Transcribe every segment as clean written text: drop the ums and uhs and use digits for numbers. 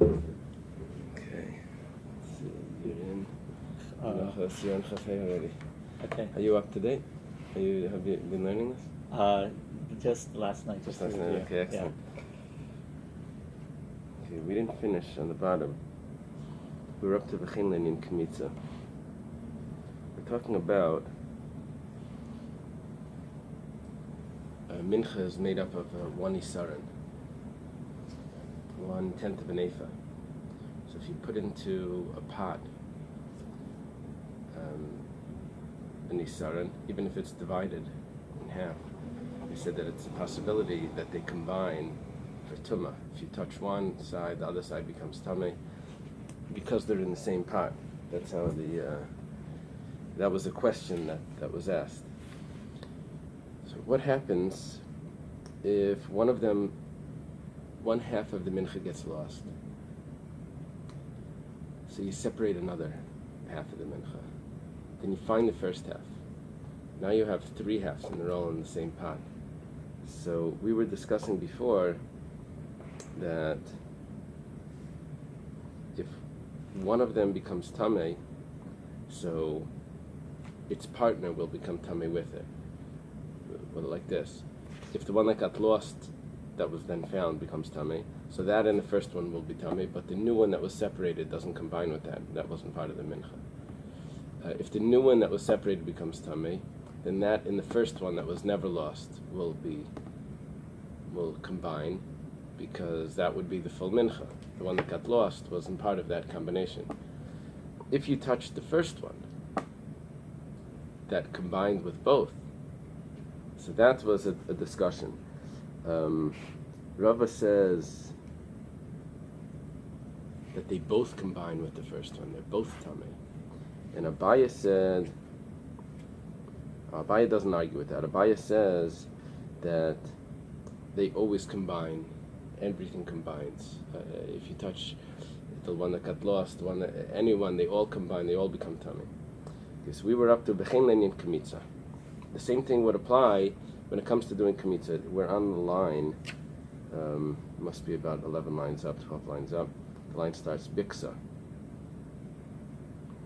Okay. Let's see, you're in. You're on Chafei already. Okay. Are you up to date? Have you been learning this? Just last night. Just last night. Okay, excellent. Okay, we didn't finish on the bottom. We're up to the Chinlen in Kmitza. We're talking about mincha is made up of one isaran, 1/10 of an ephah. So if you put into a pot an isaran, even if it's divided in half, they said that it's a possibility that they combine for tumah. If you touch one side, the other side becomes tameh because they're in the same pot. That's how that was a question that was asked. So what happens if one half of the mincha gets lost? So you separate another half of the mincha. Then you find the first half. Now you have 3 halves and they're all in the same pot. So we were discussing before that if one of them becomes tameh, so its partner will become tameh with it. Well, like this. If the one that got lost, that was then found, becomes tameh, so that and the first one will be tameh, but the new one that was separated doesn't combine with that. That wasn't part of the mincha. If the new one that was separated becomes tameh, then that in the first one that was never lost will combine, because that would be the full mincha. The one that got lost wasn't part of that combination. If you touch the first one, that combined with both. So that was a discussion. Rabbi says that they both combine with the first one. They're both tameh. And Abaye said, Abaye doesn't argue with that. Abaye says that they always combine. Everything combines. If you touch the one that got lost, anyone, they all combine. They all become tameh. Okay, so we were up to B'chein Lenyan Kmitza. The same thing would apply when it comes to doing Kmitza. We're on the line, must be about 11 lines up, 12 lines up. The line starts Biksa.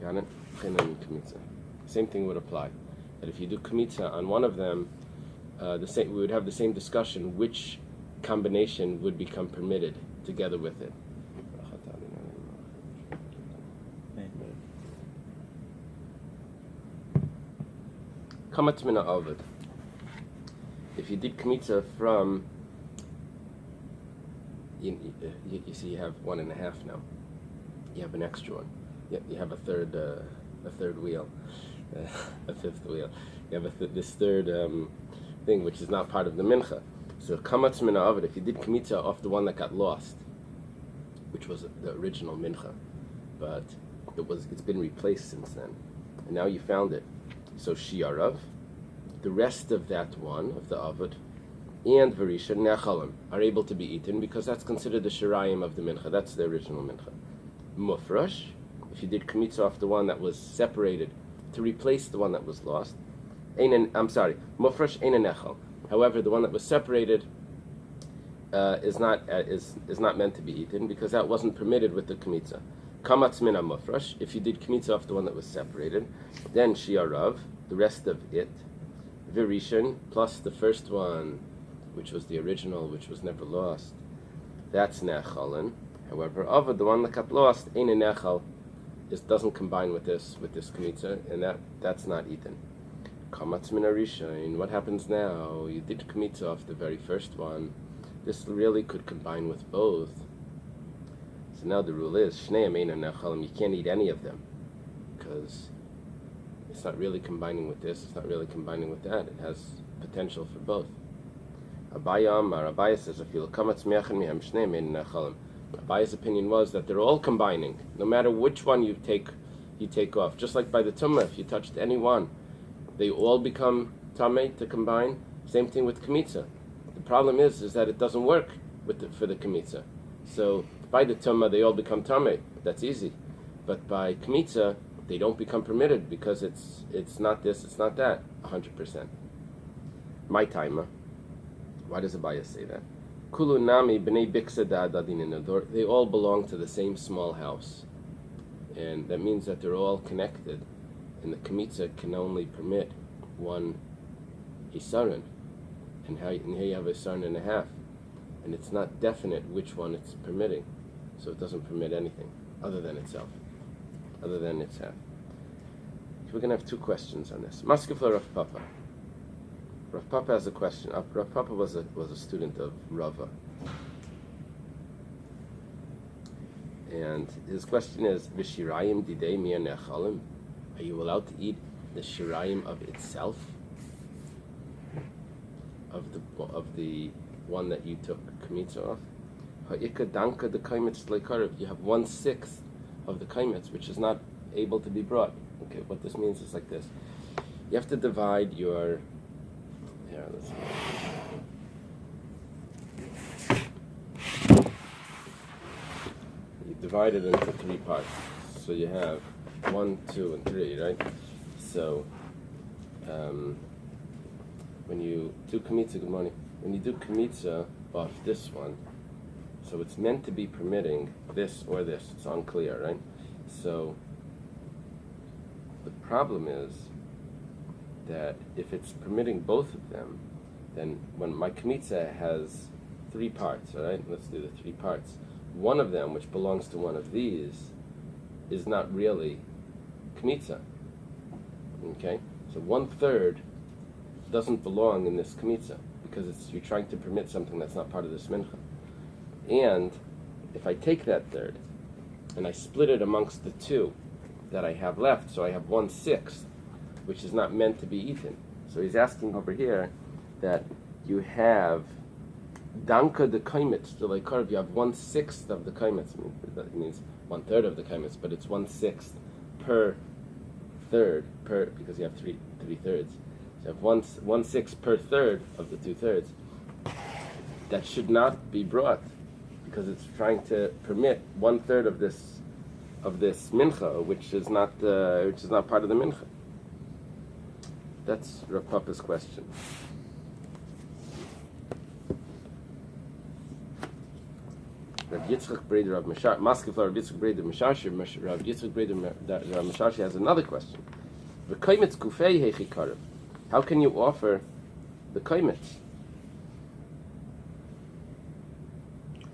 Got it? B'chein Lenyan Kmitza. Same thing would apply. That if you do Kmitza on one of them, we would have the same discussion, which combination would become permitted together with it. Kamat mina avad. If you did kmitza from, you see, you have 1.5 now. You have an extra one. You have a third wheel, a fifth wheel. You have this third thing, which is not part of the mincha. So kamat mina avad. If you did kmitza off the one that got lost, which was the original mincha, but it's been replaced since then, and now you found it. So shiarav, the rest of that one, of the avad, and varisha, nechalim, are able to be eaten because that's considered the shirayim of the mincha. That's the original mincha. Mufrash, if you did kmitza off the one that was separated to replace the one that was lost, mufrash ein nechal. However, the one that was separated is not meant to be eaten because that wasn't permitted with the kmitza. Kamatz mina mufrash. If you did kmitza off the one that was separated, then shiarav, the rest of it, virishan, plus the first one, which was the original, which was never lost, that's nechalin. However, avad, the one that got lost, ein nechal, doesn't combine with this kmitza, and that's not eaten. Kamatz mina rishain. What happens now? You did kmitza off the very first one. This really could combine with both. So now the rule is, Shneim ein nechalim, you can't eat any of them, because it's not really combining with this, it's not really combining with that. It has potential for both. Abaye says, Abaye's opinion was that they're all combining, no matter which one you take off. Just like by the tumah, if you touched any one, they all become tameh to combine. Same thing with kmitza. The problem is that it doesn't work for the kmitza. So by the tumah, they all become tameh. That's easy. But by kmitza, they don't become permitted because it's not this, it's not that, 100%. My timer. Why does Abaye say that? Kulu nami b'nei biksa da'adadin. They all belong to the same small house. And that means that they're all connected. And the Kmitza can only permit one Isarin. And here you have a Isarin and a half. And it's not definite which one it's permitting. So it doesn't permit anything other than itself. Other than its half. So we're going to have two questions on this. Maskefla Rav Papa. Rav Papa has a question. Rav Papa was a student of Rava. And his question is, V'shirayim didei miya nechalim? Are you allowed to eat the shirayim of itself? Of the one that you took kmitza off? Ha'ika danka the kaimetz leikarev. You have 1/6 of the kaimetz, which is not able to be brought. Okay, what this means is like this. You have to divide your... Here, let's see. You divide it into 3 parts. So you have 1, 2, and 3, right? So, when you do kmitza, good morning. When you do kmitza off this one, so it's meant to be permitting this or this. It's unclear, right? So, the problem is that if it's permitting both of them, then when my kmitza has 3 parts, all right? Let's do the 3 parts. One of them, which belongs to one of these, is not really kmitza. Okay? So 1/3 doesn't belong in this kmitza because you're trying to permit something that's not part of this mincha. And if I take that third and I split it amongst the 2 that I have left, so I have 1/6, which is not meant to be eaten. So he's asking over here that you have danka the kaimetz, the leikarv, you have 1/6 of the kaimetz. That means 1/3 of the kaimetz, but it's 1/6 per third, because you have three thirds. So you have 1/6 per third of the 2/3. That should not be brought, because it's trying to permit 1/3 of this mincha, which is not part of the mincha. That's Rav Papa's question. Rav Yitzchak Breder Rav Mishar, Maskefla Rav Yitzchak Breder Mishashi, Rav Yitzchak Breder Rav Mishashi has another question. The kaimetz kufei heichikarev. How can you offer the kaimetz?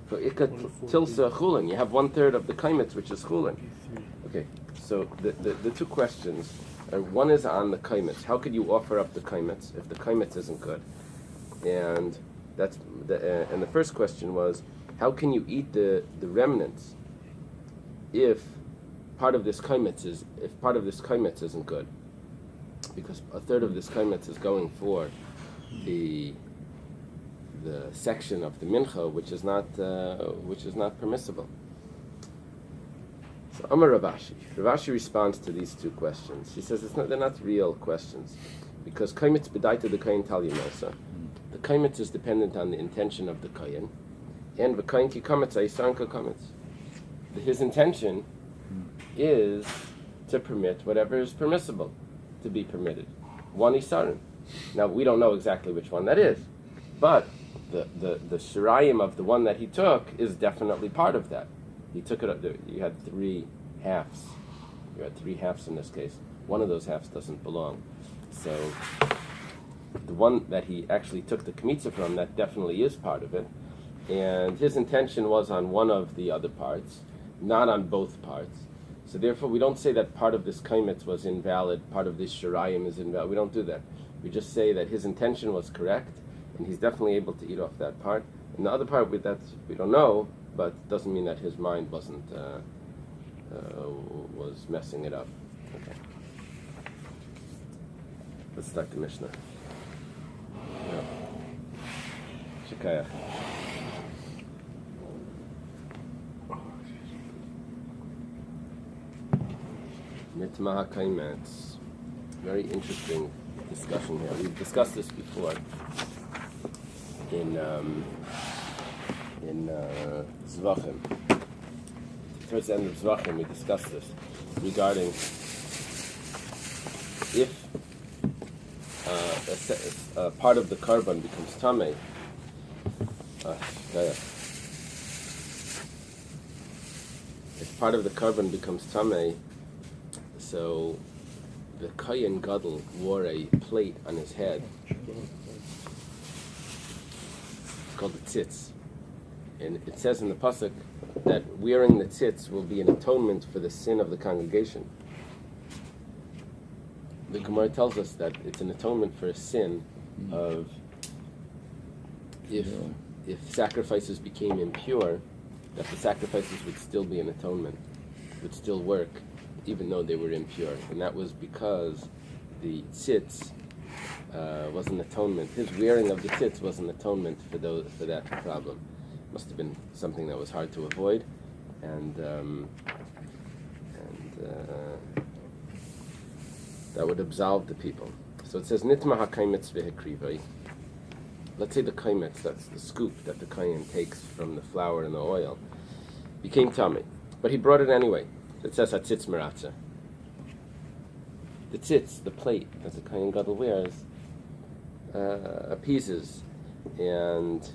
For ikat tilsa chulin, you have 1/3 of the kaimetz, which is chulin. Okay, so the 2 questions are, one is on the kaimetz. How could you offer up the kaimetz if the kaimetz isn't good? And that's and the first question was, how can you eat the remnants if part of this kaimetz isn't good? Because 1/3 of this kaimetz is going for the section of the mincha which is not permissible. So Amar Ravashi responds to these 2 questions. He says they're not real questions, because kaimetz b'daita the kain tal yinosa. The kaimetz is dependent on the intention of the kain, and v'kain ki kametz aisan ka kametz. His intention is to permit whatever is permissible to be permitted. 1 isarin. Now we don't know exactly which one that is, but the shirayim of the one that he took is definitely part of that. He took it. You had 3 halves. You had 3 halves in this case. One of those halves doesn't belong. So the one that he actually took the kmitza from, that definitely is part of it. And his intention was on one of the other parts, not on both parts. So therefore, we don't say that part of this kaimetz was invalid, part of this shirayim is invalid. We don't do that. We just say that his intention was correct, and he's definitely able to eat off that part. And the other part, we don't know, but doesn't mean that his mind was messing it up. Okay. Let's start the Mishnah. Shikayach. Nitma HaKaimetz. Very interesting discussion here. We've discussed this before in Zvachim. Towards the end of Zvachim, we discussed this regarding if a part of the carbon becomes tamei, If part of the carbon becomes tamei, so the Kohen Gadol wore a plate on his head called the tzitz. And it says in the pasuk that wearing the tzitz will be an atonement for the sin of the congregation. The Gemara tells us that it's an atonement for a sin of if sacrifices became impure, that the sacrifices would still be an atonement, would still work, even though they were impure. And that was because the tzitz was an atonement. His wearing of the tzitz was an atonement for that problem. Must have been something that was hard to avoid, and that would absolve the people. So it says nitma hakaimetz vehekrivai. Let's say the kaimetz, that's the scoop that the kohen takes from the flour and the oil, became tummy, but he brought it anyway. It says hatzitz meratza. The tzitz, the plate, as the kohen gadol wears, appeases, and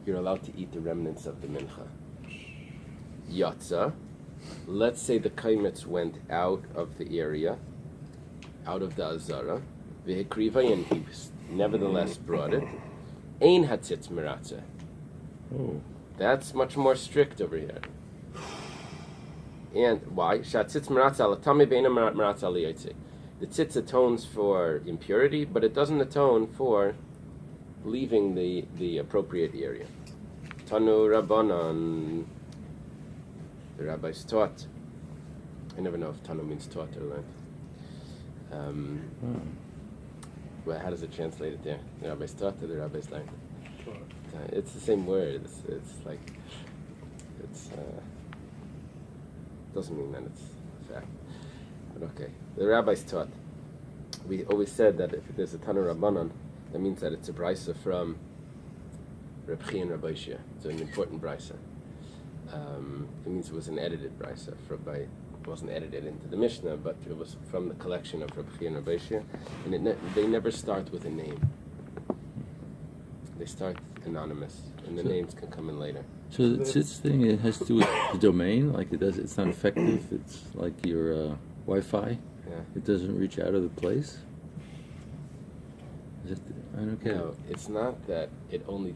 you're allowed to eat the remnants of the mincha. Yatza, let's say the kaimetz went out of the area, out of the azara, v'hekrivai, and he nevertheless brought it. Ein hatzitz meratza. That's much more strict over here. And why? Shatzitz meratza latame beina meratza liyotze. The tzitz atones for impurity, but it doesn't atone for leaving the appropriate area. Tanu Rabbanan. The rabbis taught. I never know if Tanu means taught or learned. Well, how does it translate it there? The rabbis taught or the rabbis learned? It's the same word. It's doesn't mean that it's a fact. But okay, the rabbis taught. We always said that if there's a Tanu Rabbanan, that means that it's a brisa from Rabbi and Rabbi. It's an important brisa. It means it was an edited brisa. It wasn't edited into the Mishnah, but it was from the collection of Rabbi and Rabbi. And they never start with a name. They start anonymous, and the names can come in later. So the tzitz thing, it has to do with the domain, like it's not effective, it's like your Wi-Fi. Yeah. It doesn't reach out of the place. Is it, I don't get No, it's not that it only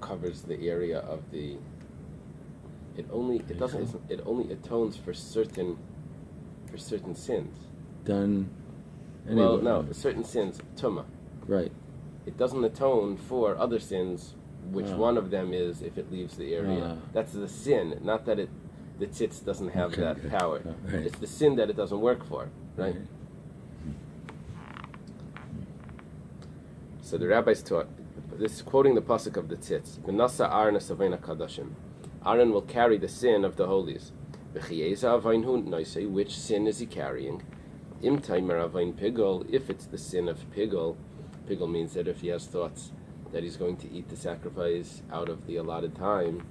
covers the area of the. It only atones for certain sins. Done. Anyway. Well, no, certain sins, tuma. Right. It doesn't atone for other sins, which one of them is if it leaves the area. That's the sin, not that the tzitz doesn't have that power. Right. It's the sin that it doesn't work for, right? So the rabbis taught, this is quoting the pasuk of the tzitz, V'nasa Aaron asavena kadashim. Aaron will carry the sin of the holies. V'chiyeza avainhu noisei, which sin is he carrying? Im taimer avain pigol, if it's the sin of pigol. Pigol means that if he has thoughts that he's going to eat the sacrifice out of the allotted time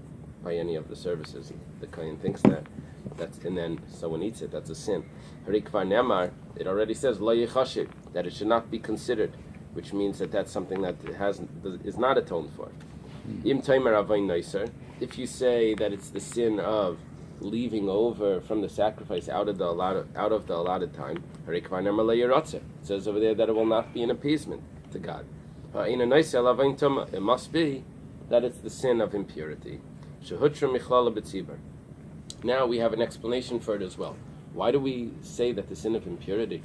by any of the services, the kohen thinks and then someone eats it, that's a sin. Harikvar nemar, it already says lo yechashiv, that it should not be considered, which means that that's something that is not atoned for. Im taimer avain noiser, if you say that it's the sin of leaving over from the sacrifice out of the allotted time, harikvar nemar lo yerotze, it says over there that it will not be an appeasement to God. It must be that it's the sin of impurity. Now we have an explanation for it as well. Why do we say that the sin of impurity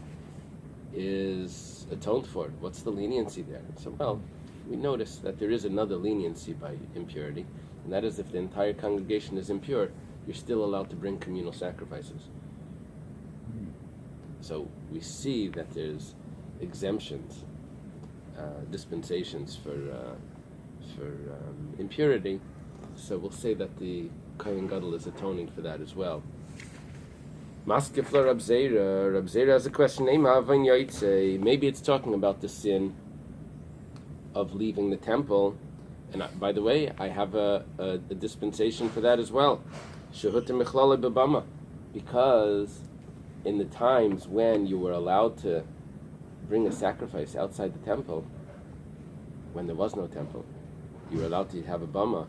is atoned for? What's the leniency there? So, well, we notice that there is another leniency by impurity, and that is if the entire congregation is impure, you're still allowed to bring communal sacrifices. So we see that there's exemptions, dispensations for impurity. So we'll say that the Kohen Gadol is atoning for that as well. Maskefla Rab Zera has a question. Maybe it's talking about the sin of leaving the temple. And by the way, I have a dispensation for that as well. Because in the times when you were allowed to bring a sacrifice outside the temple, when there was no temple, you were allowed to have a bama,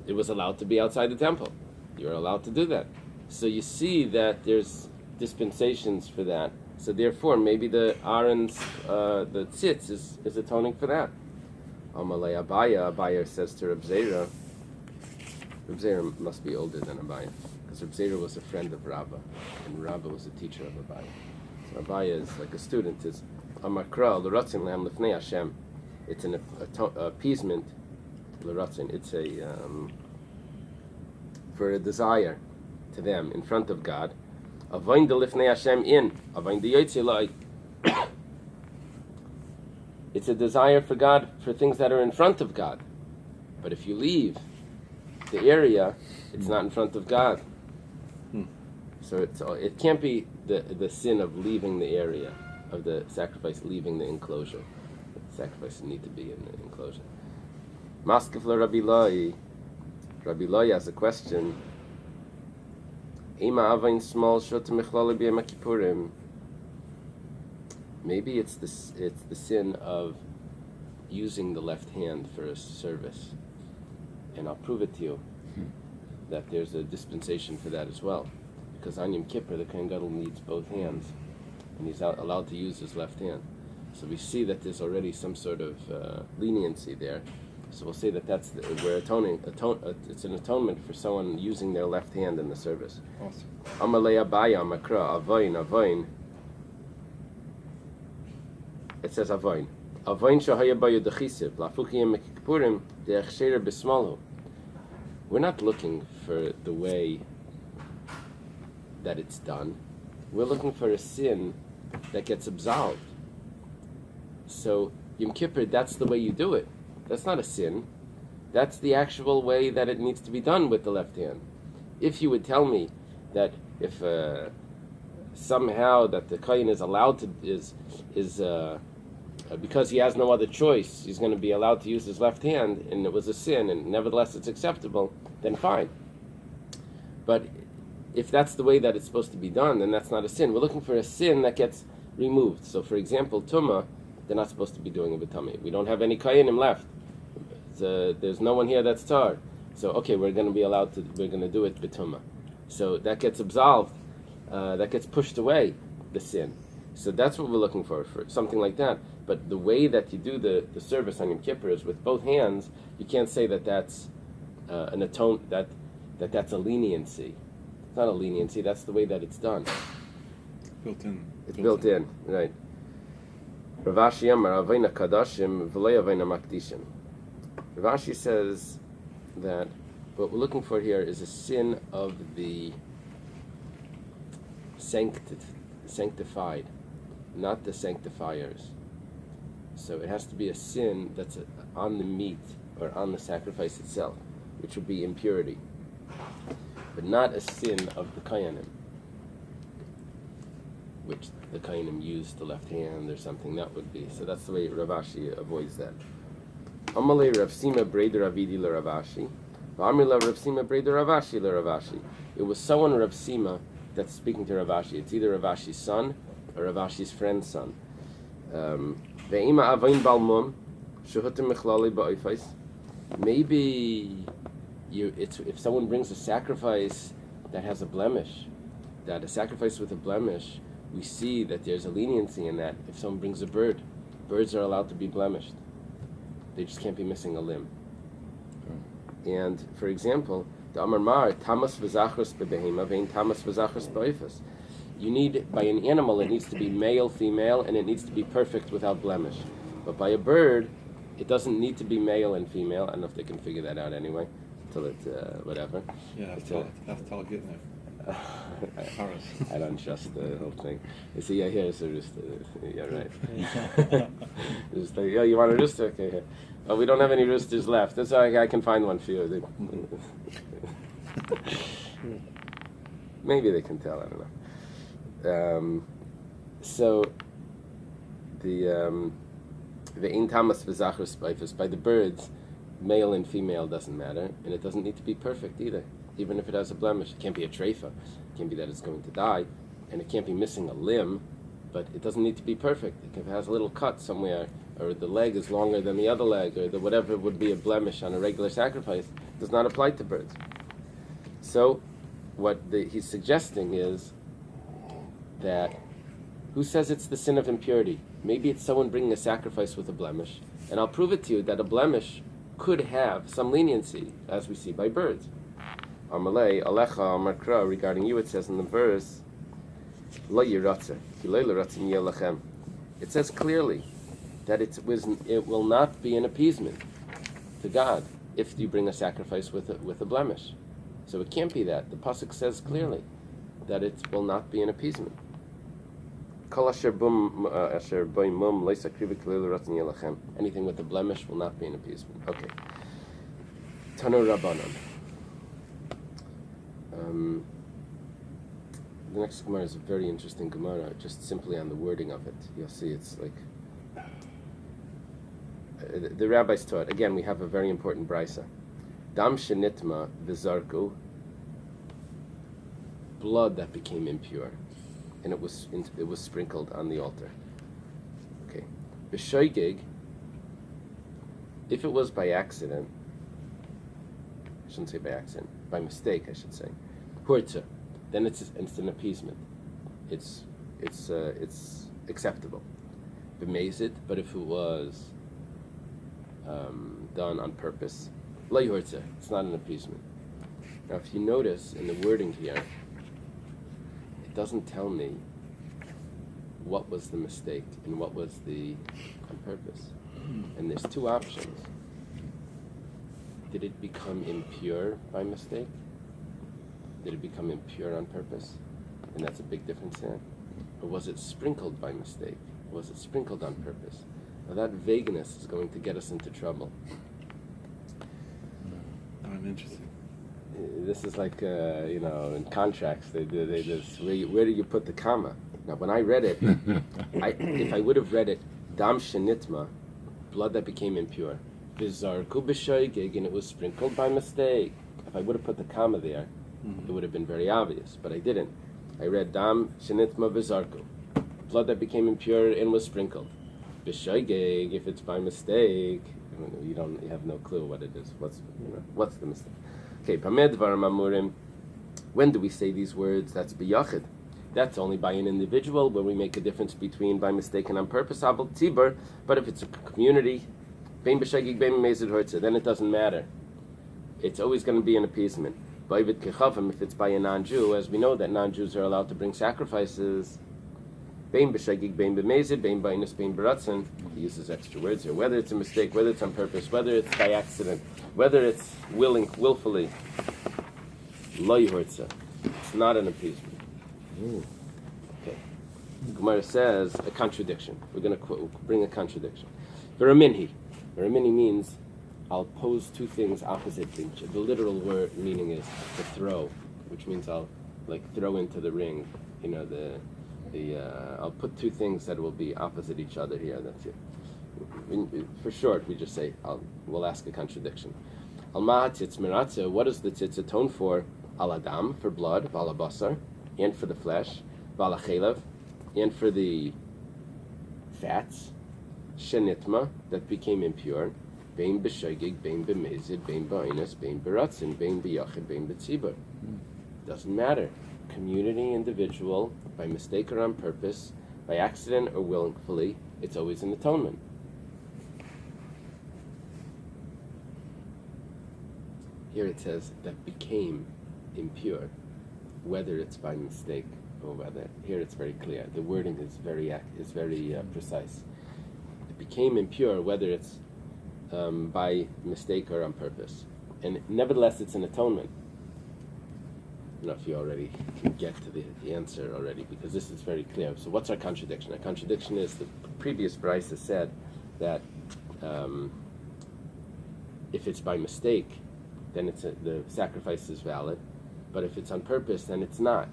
it was allowed to be outside the temple. You were allowed to do that. So you see that there's dispensations for that. So therefore, maybe the Aaron's, the tzitz is atoning for that. Amalei Abaya says to Reb Zera must be older than Abaya, because Reb Zera was a friend of Rabbi, and Rabbi was a teacher of Abaya. So Abaya is like a student, is Amakra, L'ratzin Lehem Lefnei Hashem. It's an appeasement, L'ratzin, it's a, for a desire to them in front of God. Avoin de Lefnei Hashem in, Avoin de Yotzei Lai. It's a desire for God, for things that are in front of God. But if you leave the area, it's not in front of God. So it can't be the sin of leaving the area, of the sacrifice leaving the enclosure. The sacrifice need to be in the enclosure. Maskef le Rabbi Loi. Rabbi Loi has a question. Ema avain small shot mechlale b'yom kippurim. Maybe it's the sin of using the left hand for a service, and I'll prove it to you that there's a dispensation for that as well, because on Yom Kippur the Kohen Gadol needs both hands, and he's allowed to use his left hand. So we see that there's already some sort of leniency there. So we'll say that we're atoning. It's an atonement for someone using their left hand in the service. Amalei Abaya Makra Avoin. It says Avoin. Avoin shahaya bayu dechisiv lafukiyem mekippurim de'echsherer b'smalu. We're not looking for the way that it's done. We're looking for a sin that gets absolved. So Yom Kippur, that's the way you do it. That's not a sin. That's the actual way that it needs to be done with the left hand. If you would tell me that if somehow that the kohen is allowed to because he has no other choice, he's going to be allowed to use his left hand, and it was a sin, and nevertheless it's acceptable, then fine. But if that's the way that it's supposed to be done, then that's not a sin. We're looking for a sin that gets removed. So, for example, Tumah, they're not supposed to be doing a b'tamei. We don't have any kohenim left. There's no one here that's tar. So, okay, we're going to do it b'tumah. So that gets absolved. That gets pushed away, the sin. So that's what we're looking for something like that. But the way that you do the service on Yom Kippur is with both hands. You can't say that that's that's a leniency. It's not a leniency. That's the way that it's done. Built in. It's built in, right? Ravashi Amar Avayna Kadashim V'lei Avayna Makdishim. Ravashi says that what we're looking for here is a sin of the sanctified, not the sanctifiers. So it has to be a sin that's on the meat or on the sacrifice itself, which would be impurity, but not a sin of the kohanim, which the kohanim use the left hand or something. That would be. So that's the way Ravashi avoids that. Amalei Rav Sima Breder Avidi LeRavashi. V'Amila Rav Sima Breder Ravashi LeRavashi. It was someone Rav Sima that's speaking to Ravashi. It's either Ravashi's son or Ravashi's friend's son. Ve'ima avain balmum shehutim mechlali ba'oifais. Maybe if someone brings a sacrifice that has a blemish, that a sacrifice with a blemish, we see that there's a leniency in that. If someone brings a bird, birds are allowed to be blemished. They just can't be missing a limb. And for example, the Amar Mar tamas v'zachrus bebehema vein tamas v'zachrus ba'oifas. You need, by an animal, it needs to be male, female, and it needs to be perfect without blemish. But by a bird, it doesn't need to be male and female. I don't know if they can figure that out anyway, until it, whatever. Yeah, that's all getting it. I don't trust the whole thing. You see, yeah, here's a rooster. Yeah, right. Rooster. Yeah, you want a rooster? Okay, here. Oh, we don't have any roosters left. That's why I can find one for you. Maybe they can tell. I don't know. So the in tamas v'zachrus b'oifas, by the birds, male and female doesn't matter, and it doesn't need to be perfect either. Even if it has a blemish, it can't be a treifa. It can't be that it's going to die, and it can't be missing a limb. but it doesn't need to be perfect. If it has a little cut somewhere, or the leg is longer than the other leg, or whatever would be a blemish on a regular sacrifice, does not apply to birds. So, what he's suggesting is that, who says it's the sin of impurity? Maybe it's someone bringing a sacrifice with a blemish, and I'll prove it to you that a blemish could have some leniency, as we see by birds. Amalei, Alecha, Amarkra, regarding you, it says in the verse, Lo yiratze, ki lo yiratzin yelachem. It says clearly that it will not be an appeasement to God if you bring a sacrifice with a blemish. So it can't be that. The pasuk says clearly that it will not be an appeasement. Anything with a blemish will not be an appeasement. Okay. Tanu Rabbanon. The next Gemara is a very interesting Gemara, just simply on the wording of it. You'll see it's like... the rabbis taught, again, we have a very important brisa. Dam shenitma v'zarku, blood that became impure, and it was sprinkled on the altar. Okay. B'shoigig, if it was by accident, I shouldn't say by accident, by mistake, I should say, hurta, then it's an appeasement. It's acceptable. B'mezid, but if it was done on purpose, lo yurtza, it's not an appeasement. Now, if you notice in the wording here, it doesn't tell me what was the mistake and what was the on purpose. And there's two options. Did it become impure by mistake? Did it become impure on purpose? And that's a big difference there. Or was it sprinkled by mistake? Was it sprinkled on purpose? Now that vagueness is going to get us into trouble. I'm interested. This is like, in contracts, they do this. Where do you put the comma? Now, when I read it, if I would have read it, dam shenitma, blood that became impure, v'zarku b'shoigig, and it was sprinkled by mistake. If I would have put the comma there, it would have been very obvious, but I didn't. I read dam shenitma v'zarku, blood that became impure and was sprinkled. B'shoigig, if it's by mistake, you have no clue what it is. What's the mistake? Okay, pamed varam amurim. When do we say these words? That's biyachid. That's only by an individual, where we make a difference between by mistake and on purpose. Abel tibur, but if it's a community, bein b'shagig bein mezid hortza, then it doesn't matter. It's always going to be an appeasement. Ba'ivit kechavim, if it's by a non-Jew, as we know that non-Jews are allowed to bring sacrifices. Bein b'shagig bein b'mezid bein ba'inus bein b'ratzin. He uses extra words here. Whether it's a mistake, whether it's on purpose, whether it's by accident, whether it's willfully, lo yihortza. It's not an appeasement. Ooh. Okay. Gemara says a contradiction. We're going to bring a contradiction. Veraminhi. Veraminhi means I'll pose two things opposite to each other. The literal word meaning is to throw, which means I'll throw into the ring. I'll put two things that will be opposite each other here. That's it. For short, we just say we'll ask a contradiction. Al ma'atzitz miratza. What does the tzitz atone for? Al adam, for blood, val basar, and for the flesh, val chelav, and for the fats, shenitma, that became impure, bein b'shogig, bein b'mezid, bein ba'inus, bein b'ratzin, bein b'yachid, bein b'tzibur. Doesn't matter. Community, individual, by mistake or on purpose, by accident or willfully, it's always an atonement. Here it says that became impure, whether it's by mistake or whether. Here it's very clear. The wording is very precise. It became impure, whether it's by mistake or on purpose, and nevertheless, it's an atonement. I don't know if you already can get to the answer already, because this is very clear. So what's our contradiction? Our contradiction is the previous Bais has said that if it's by mistake, then the sacrifice is valid, but if it's on purpose, then it's not.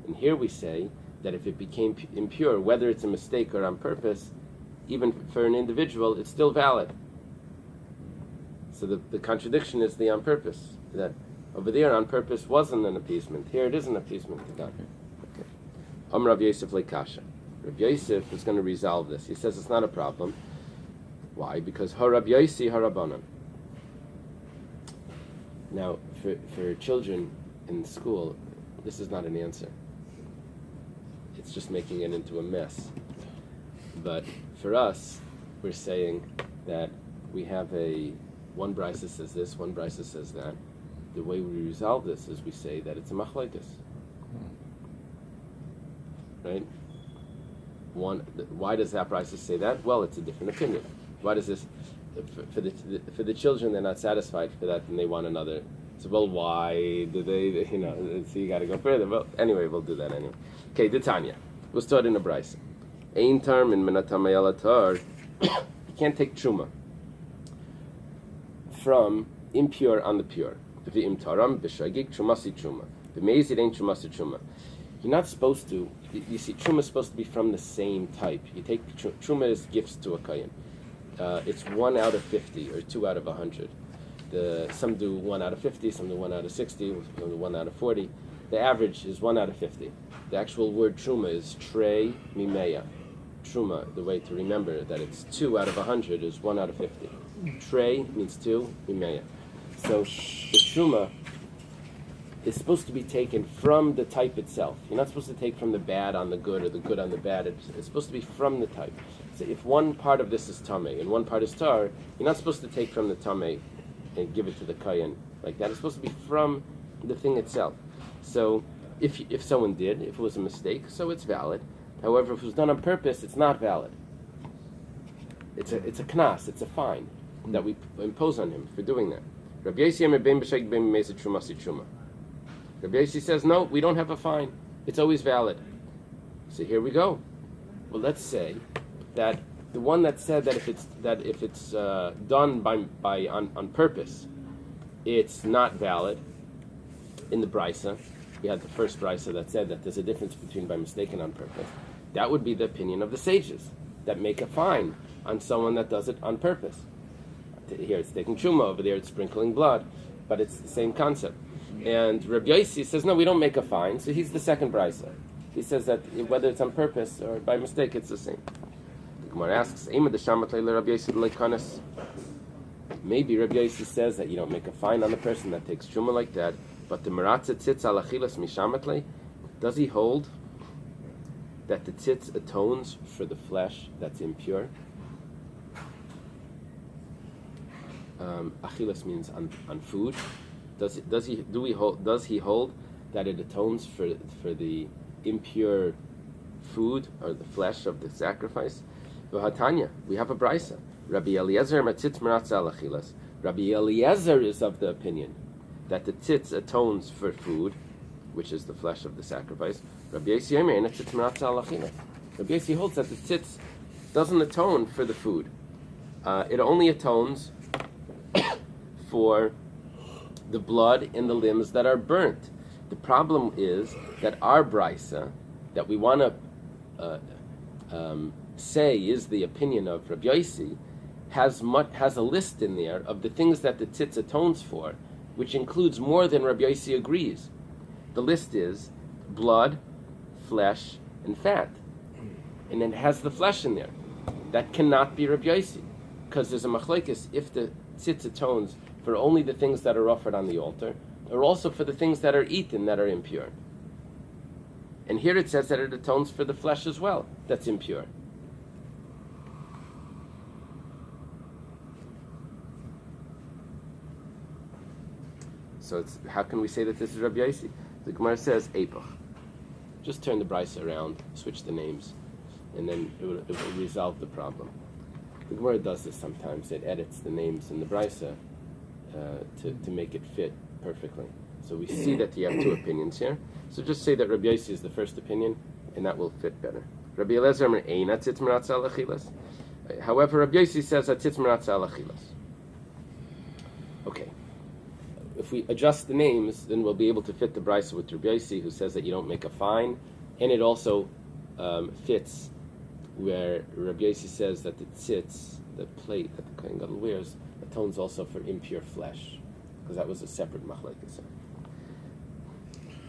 And here we say that if it became impure, whether it's a mistake or on purpose, even for an individual, it's still valid. So the contradiction is the on purpose, that over there, on purpose, wasn't an appeasement. Here it is an appeasement to God. Okay. Rabbi Yosef Lekasha. Rabbi Yosef is going to resolve this. He says it's not a problem. Why? Because Rabbi Yossi Harabanan. Now, for children in school, this is not an answer. It's just making it into a mess. But for us, we're saying that we have one brisa says this, one brisa says that. The way we resolve this is we say that it's a machlokes. Right? Why does that brisa say that? Well, it's a different opinion. Why does this? For the children, they're not satisfied for that, and they want another. So, well, why do they? So you got to go further. Well, anyway, we'll do that anyway. Okay, Tanya was taught in a brisa. Ein term in Menachem Yalatar. You can't take truma from impure on the pure. V'im taram b'shagig trumasi truma. B'meizid ain't trumasi truma. You're not supposed to. You see, truma is supposed to be from the same type. You take truma as gifts to a kohen. It's 1 out of 50 or 2 out of 100. Some do 1 out of 50, some do 1 out of 60, some do 1 out of 40. The average is 1 out of 50. The actual word truma is trei mimeya. Truma, the way to remember that it's 2 out of 100 is 1 out of 50. Trei means 2, mimeya. So the truma is supposed to be taken from the type itself. You're not supposed to take from the bad on the good or the good on the bad. It's supposed to be from the type. So if one part of this is tamei and one part is tar, you're not supposed to take from the tamei and give it to the kohen like that. It's supposed to be from the thing itself. So if someone did, if it was a mistake, so it's valid. However, if it was done on purpose, it's not valid. It's a knas, it's a fine that we impose on him for doing that. Rabbi Yossi says, no, we don't have a fine. It's always valid. So here we go. Well, let's say that the one that said that if it's done on purpose, it's not valid. In the brisa, we had the first brisa that said that there's a difference between by mistake and on purpose. That would be the opinion of the sages that make a fine on someone that does it on purpose. Here it's taking truma, over there it's sprinkling blood, but it's the same concept. And Rabbi Yossi says, no, we don't make a fine. So he's the second brisa. He says that whether it's on purpose or by mistake, it's the same. The Gemara asks, maybe Rabbi Yossi says that you don't make a fine on the person that takes truma like that, but the meratza tzitz al achilas mishametle, does he hold that the tzitz atones for the flesh that's impure? Achilas means on food. Does he hold that it atones for the impure food or the flesh of the sacrifice? V'hatanya, we have a brisa. Rabbi Eliezer matzitz meratza al achilas. Rabbi Eliezer is of the opinion that the tzitz atones for food, which is the flesh of the sacrifice. Rabbi Yossi Yomi tzitz meratza al achilas. Rabbi Yossi holds that the tzitz doesn't atone for the food. It only atones for the blood in the limbs that are burnt. The problem is that our brisa, that we want to say is the opinion of Rabbi Yossi, has a list in there of the things that the tzitz atones for, which includes more than Rabbi Yossi agrees. The list is blood, flesh, and fat. And it has the flesh in there. That cannot be Rabbi Yossi, because there's a machlokes if the tzitz atones for only the things that are offered on the altar, or also for the things that are eaten that are impure. And here it says that it atones for the flesh as well, that's impure. So how can we say that this is Rabbi Yossi? The Gemara says, Eipach. Just turn the brisa around, switch the names, and then it will resolve the problem. The Gemara does this sometimes. It edits the names in the brisa to make it fit perfectly. So we see that you have two opinions here. So just say that Rabbi Yossi is the first opinion, and that will fit better. Rabbi Eliezer eina tzitz meratza al achilas. However, Rabbi Yossi says that tzitz meratza al achilas. Okay. If we adjust the names, then we'll be able to fit the brisa with Rabbi Yossi, who says that you don't make a fine, and it also fits where Rabbi Yossi says that the tzitz, the plate that the Kohen Gadol wears, atones also for impure flesh, because that was a separate machlokes.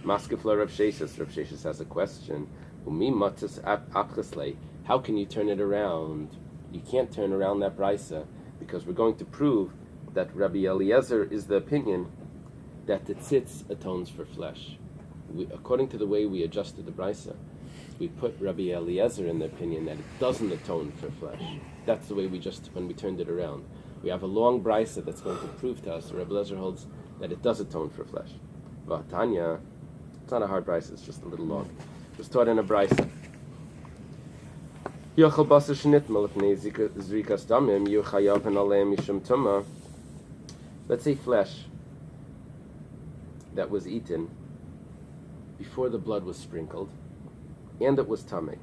Maskefla Rav Sheshes has a question. How can you turn it around? You can't turn around that brisa, because we're going to prove that Rabbi Eliezer is the opinion that the tzitz atones for flesh. According to the way we adjusted the brisa, we put Rabbi Eliezer in the opinion that it doesn't atone for flesh. That's the way when we turned it around. We have a long brisa that's going to prove to us that Rabbi Eliezer holds that it does atone for flesh. But Tanya, it's not a hard brisa, it's just a little long. It was taught in a brisa. Let's say flesh that was eaten before the blood was sprinkled, and it was tamei.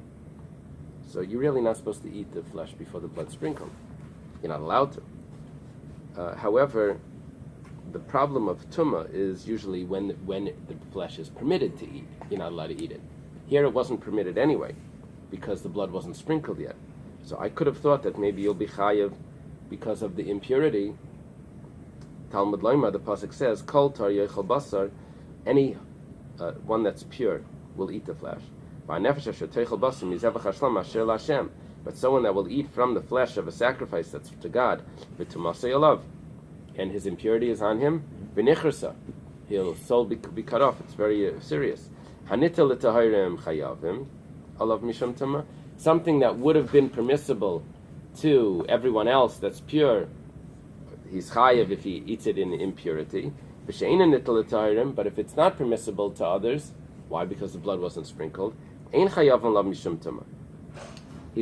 So you're really not supposed to eat the flesh before the blood's sprinkled. You're not allowed to. However, the problem of tumah is usually when the flesh is permitted to eat. You're not allowed to eat it. Here it wasn't permitted anyway, because the blood wasn't sprinkled yet. So I could have thought that maybe you'll be chayav because of the impurity. Talmud Loimar, the pasuk says, "Kol tar yechal basar," any one that's pure will eat the flesh. But someone that will eat from the flesh of a sacrifice that's to God, and his impurity is on him, he'll soul be cut off. It's very serious. Something that would have been permissible to everyone else that's pure, he's chayav if he eats it in impurity. But if it's not permissible to others, why? Because the blood wasn't sprinkled. He's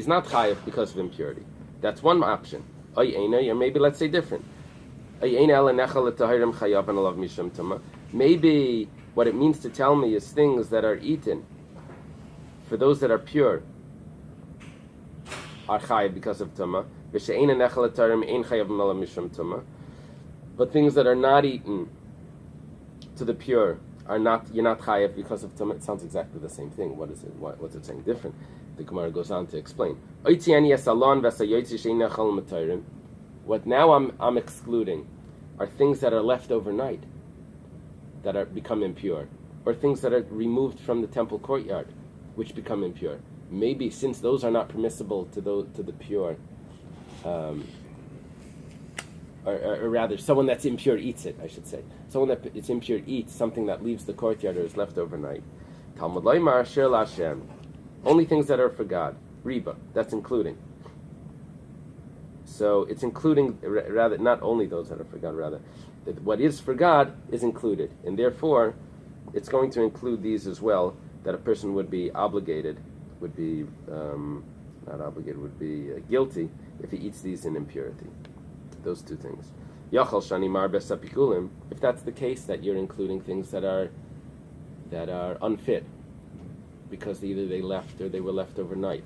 not chayav because of impurity. That's one option. Or maybe let's say different. Maybe what it means to tell me is things that are eaten for those that are pure are chayav because of tumah. But things that are not eaten to the pure are not, you're not chayav because of tumah. It sounds exactly the same thing. What is it? What's it saying different? The Gemara goes on to explain. What now I'm excluding are things that are left overnight, that are become impure, or things that are removed from the temple courtyard, which become impure. Maybe since those are not permissible to the pure, or rather, someone that's impure eats it, I should say. Someone that is impure eats something that leaves the courtyard or is left overnight. Talmud Loimar Asher Lashem. Only things that are for God. Riba, that's including. So it's including, rather, not only those that are for God, rather. What is for God is included. And therefore, it's going to include these as well, that a person would be obligated, would be, not obligated, would be guilty if he eats these in impurity. Those two things. Yachal shani mar besapikulim. If that's the case, that you're including things that are unfit, because either they left or they were left overnight.